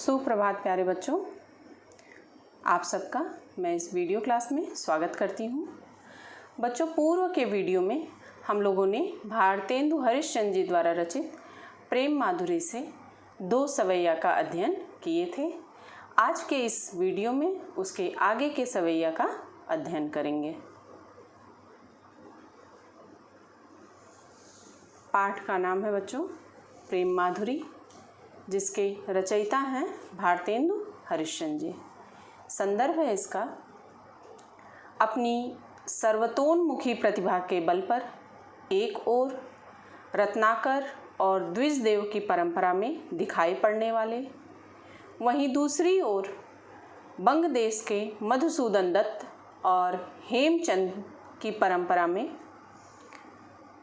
सुप्रभात प्यारे बच्चों, आप सबका मैं इस वीडियो क्लास में स्वागत करती हूँ। बच्चों, पूर्व के वीडियो में हम लोगों ने भारतेंदु हरिश्चंद्र जी द्वारा रचित प्रेम माधुरी से 2 सवैया का अध्ययन किए थे। आज के इस वीडियो में उसके आगे के सवैया का अध्ययन करेंगे। पाठ का नाम है बच्चों प्रेम माधुरी, जिसके रचयिता हैं भारतेंदु हरिश्चंद्र जी। संदर्भ है इसका, अपनी सर्वतोन्मुखी प्रतिभा के बल पर एक ओर रत्नाकर और द्विजदेव की परंपरा में दिखाई पड़ने वाले, वहीं दूसरी ओर बंग देश के मधुसूदन दत्त और हेमचंद की परंपरा में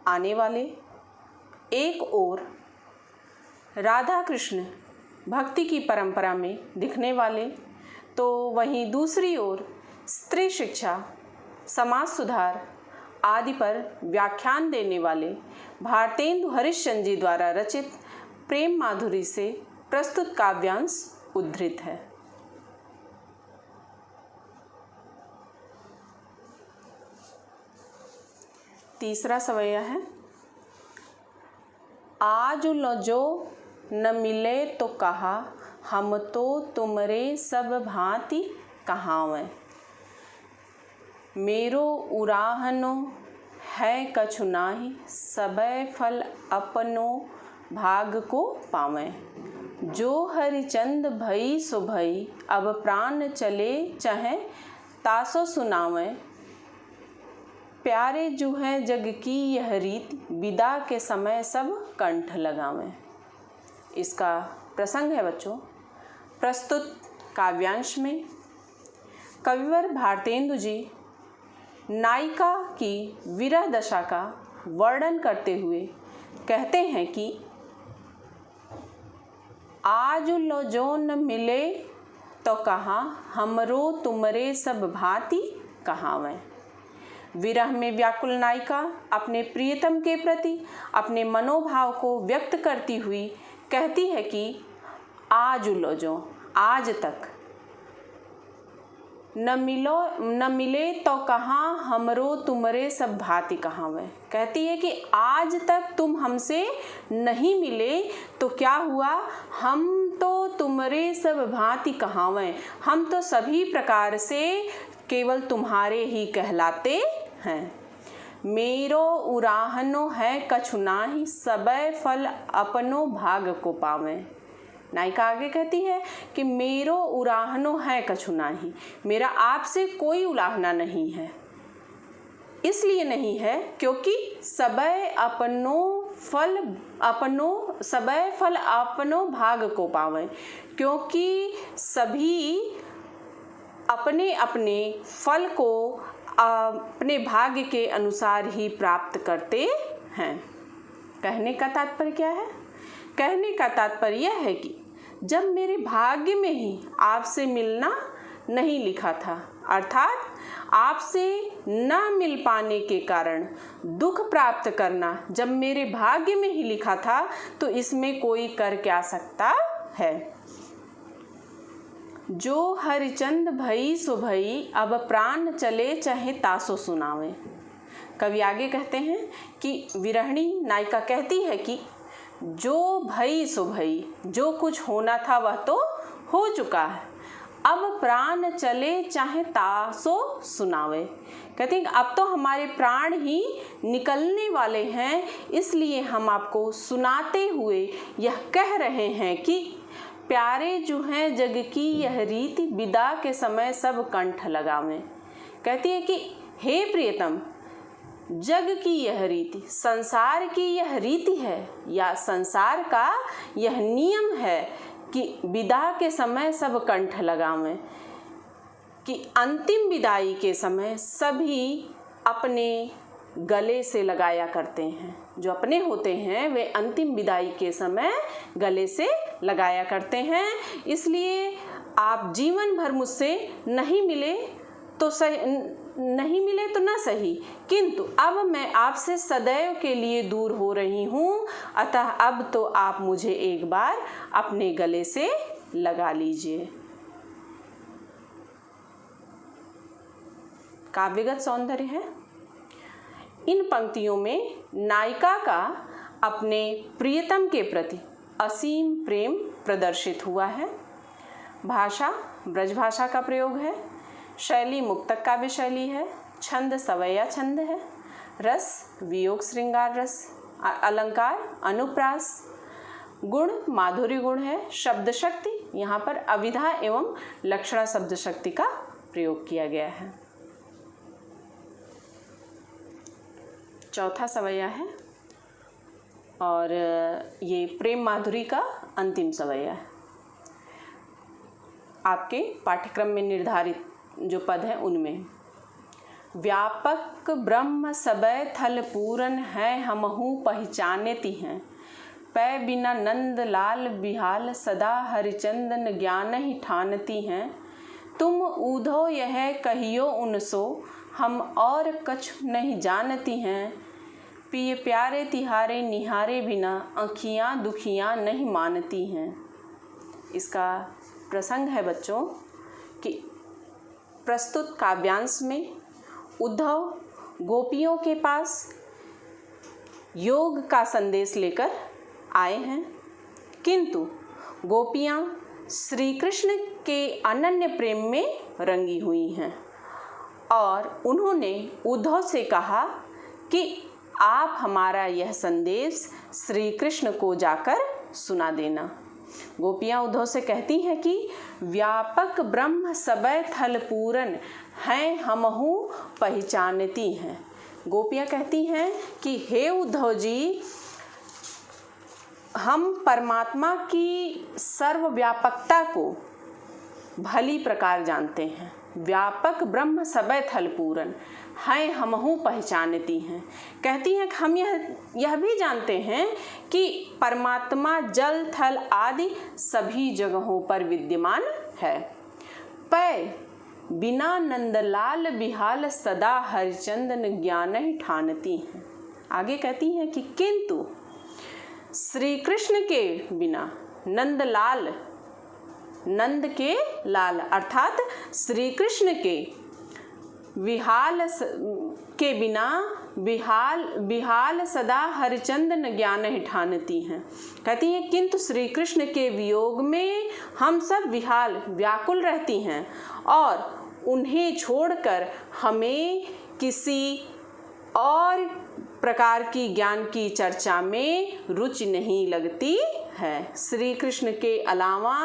आने वाले, एक ओर राधा कृष्ण भक्ति की परंपरा में दिखने वाले, तो वहीं दूसरी ओर स्त्री शिक्षा, समाज सुधार आदि पर व्याख्यान देने वाले भारतेंदु हरिश्चंद्र जी द्वारा रचित प्रेम माधुरी से प्रस्तुत काव्यांश उद्धृत है। तीसरा सवैया है, आज लो जो न मिले तो कहा, हम तो तुमरे सब भांति कहावें। मेरो उराहनो है कछु नाही, सबे फल अपनो भाग को पावें। जो हरिचंद भई सो भई, अब प्राण चले चाहे तासो सुनावें। प्यारे जो है जग की यह रीति, विदा के समय सब कंठ लगावें। इसका प्रसंग है बच्चों, प्रस्तुत काव्यांश में कविवर भारतेंदु जी नायिका की विरह दशा का वर्णन करते हुए कहते हैं कि आज लो जो न मिले तो कहा, हमरो तुमरे सब भांति कहावें। विरह में व्याकुल नायिका अपने प्रियतम के प्रति अपने मनोभाव को व्यक्त करती हुई कहती है कि आज लो जो, आज तक, न मिले तो कहाँ, हमरो तुमरे सब भांति कहावें। कहती है कि आज तक तुम हमसे नहीं मिले तो क्या हुआ, हम तो तुमरे सब भांति कहावें, हम तो सभी प्रकार से केवल तुम्हारे ही कहलाते हैं। मेरो उराहनो है कछु नाही, सबे फल अपनो भाग को पावें। नायिका आगे कहती है कि मेरो उराहनो है कछु नाही, मेरा आपसे कोई उलाहना नहीं है। इसलिए नहीं है क्योंकि सबे फल अपनो भाग को पावें, क्योंकि सभी अपने अपने फल को अपने भाग्य के अनुसार ही प्राप्त करते हैं। कहने का तात्पर्य क्या है? कहने का तात्पर्य यह है कि जब मेरे भाग्य में ही आपसे मिलना नहीं लिखा था, अर्थात आपसे न मिल पाने के कारण दुख प्राप्त करना जब मेरे भाग्य में ही लिखा था, तो इसमें कोई कर क्या सकता है। जो हरिचंद भई सो भई, अब प्राण चले चाहे तासो सुनावे। कवि आगे कहते हैं कि विरहणी नायिका कहती है कि जो भई सो भई, जो कुछ होना था वह तो हो चुका है, अब प्राण चले चाहे तासो सुनावे। कहते हैं कि अब तो हमारे प्राण ही निकलने वाले हैं, इसलिए हम आपको सुनाते हुए यह कह रहे हैं कि प्यारे जो हैं जग की यह रीति, विदा के समय सब कंठ लगावें। कहती है कि हे प्रियतम, जग की यह रीति, संसार की यह रीति है या संसार का यह नियम है कि विदा के समय सब कंठ लगावें, कि अंतिम विदाई के समय सभी अपने गले से लगाया करते हैं। जो अपने होते हैं वे अंतिम विदाई के समय गले से लगाया करते हैं। इसलिए आप जीवन भर मुझसे नहीं मिले नहीं मिले तो ना सही, किंतु अब मैं आपसे सदैव के लिए दूर हो रही हूँ, अतः अब तो आप मुझे एक बार अपने गले से लगा लीजिए। काव्यगत सौंदर्य है। इन पंक्तियों में नायिका का अपने प्रियतम के प्रति असीम प्रेम प्रदर्शित हुआ है। भाषा ब्रज भाषा का प्रयोग है। शैली मुक्तक काव्य शैली है। छंद सवैया छंद है। रस वियोग श्रृंगार रस। अलंकार अनुप्रास। गुण माधुर्य गुण है। शब्द शक्ति, यहाँ पर अविधा एवं लक्षणा शब्द शक्ति का प्रयोग किया गया है। चौथा सवैया है और ये प्रेम माधुरी का अंतिम सवैया है। आपके पाठ्यक्रम में निर्धारित जो पद हैं उनमें व्यापक ब्रह्म सबय थल पूरन है हमहु पहचानती हैं, पै बिना नंद लाल बिहाल सदा हरिचंदन ज्ञान ही ठानती हैं, तुम ऊधो यह कहियो उनसो हम और कछु नहीं जानती हैं, पिए प्यारे तिहारे निहारे बिना आँखियाँ दुखियाँ नहीं मानती हैं। इसका प्रसंग है बच्चों कि प्रस्तुत काव्यांश में उद्धव गोपियों के पास योग का संदेश लेकर आए हैं, किंतु गोपियाँ श्री कृष्ण के अनन्य प्रेम में रंगी हुई हैं और उन्होंने उद्धव से कहा कि आप हमारा यह संदेश श्री कृष्ण को जाकर सुना देना। गोपियाँ उद्धव से कहती हैं कि व्यापक ब्रह्म सबय थल पूरन हैं हमहु पहचानती हैं। गोपियाँ कहती हैं कि हे उद्धव जी, हम परमात्मा की सर्वव्यापकता को भली प्रकार जानते हैं। व्यापक ब्रह्म सबय थल पूरन हैं हमहु पहचानती हैं। कहती हैं कि हम यह भी जानते हैं कि परमात्मा जल थल आदि सभी जगहों पर विद्यमान है। पै बिना नंदलाल बिहाल सदा हरिचंदन ज्ञान ही ठानती हैं। आगे कहती हैं कि किंतु श्री कृष्ण के बिना नंदलाल, नंद के लाल अर्थात श्री कृष्ण के विहाल के बिना बिहाल सदा हरिचंदन ज्ञान ही ठानती हैं। कहती हैं किंतु श्री कृष्ण के वियोग में हम सब विहाल व्याकुल रहती हैं और उन्हें छोड़कर हमें किसी और प्रकार की ज्ञान की चर्चा में रुचि नहीं लगती है। श्री कृष्ण के अलावा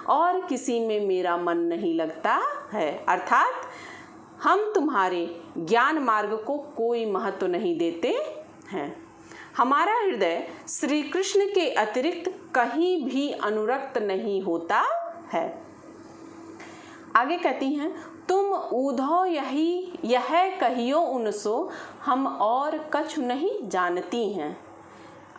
और किसी में मेरा मन नहीं लगता है, अर्थात हम तुम्हारे ज्ञान मार्ग को कोई महत्व नहीं देते हैं। हमारा हृदय श्री कृष्ण के अतिरिक्त कहीं भी अनुरक्त नहीं होता है। आगे कहती हैं तुम ऊधो यह कहियो उनसो हम और कछु नहीं जानती हैं।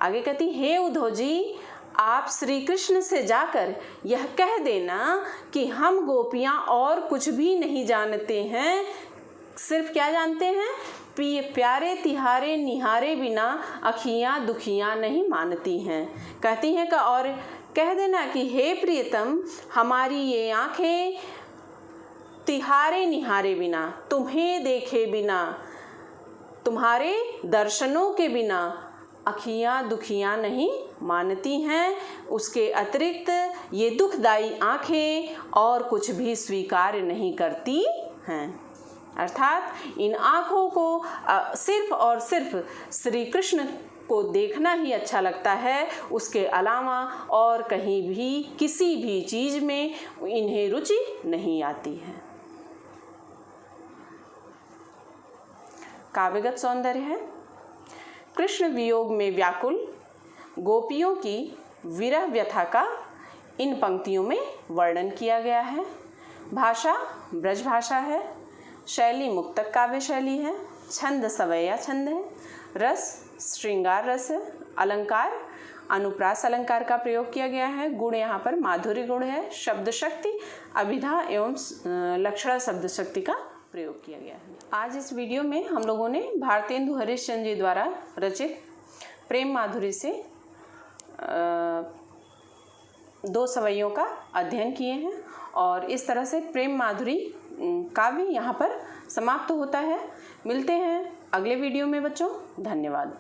आगे कहती हे उद्धव जी, आप श्री कृष्ण से जाकर यह कह देना कि हम गोपियाँ और कुछ भी नहीं जानते हैं। सिर्फ क्या जानते हैं? प्यारे तिहारे निहारे बिना अखियाँ दुखियाँ नहीं मानती हैं। कहती हैं कि और कह देना कि हे प्रियतम, हमारी ये आँखें तिहारे निहारे बिना, तुम्हें देखे बिना, तुम्हारे दर्शनों के बिना अखियाँ दुखियाँ नहीं मानती हैं। उसके अतिरिक्त ये दुखदायी आँखें और कुछ भी स्वीकार नहीं करती हैं। अर्थात इन आँखों को सिर्फ और सिर्फ श्री कृष्ण को देखना ही अच्छा लगता है, उसके अलावा और कहीं भी किसी भी चीज़ में इन्हें रुचि नहीं आती है। काव्यगत सौंदर्य है। कृष्ण वियोग में व्याकुल गोपियों की विरह व्यथा का इन पंक्तियों में वर्णन किया गया है। भाषा ब्रज भाषा है। शैली मुक्तक काव्य शैली है। छंद सवैया छंद है। रस श्रृंगार रस है। अलंकार अनुप्रास अलंकार का प्रयोग किया गया है। गुण यहाँ पर माधुर्य गुण है। शब्द शक्ति अभिधा एवं लक्षणा शब्द शक्ति का प्रयोग किया गया है। आज इस वीडियो में हम लोगों ने भारतेंदु हरिश्चंद्र जी द्वारा रचित प्रेम माधुरी से 2 सवैयों का अध्ययन किए हैं और इस तरह से प्रेम माधुरी काव्य यहाँ पर समाप्त होता है। मिलते हैं अगले वीडियो में बच्चों। धन्यवाद।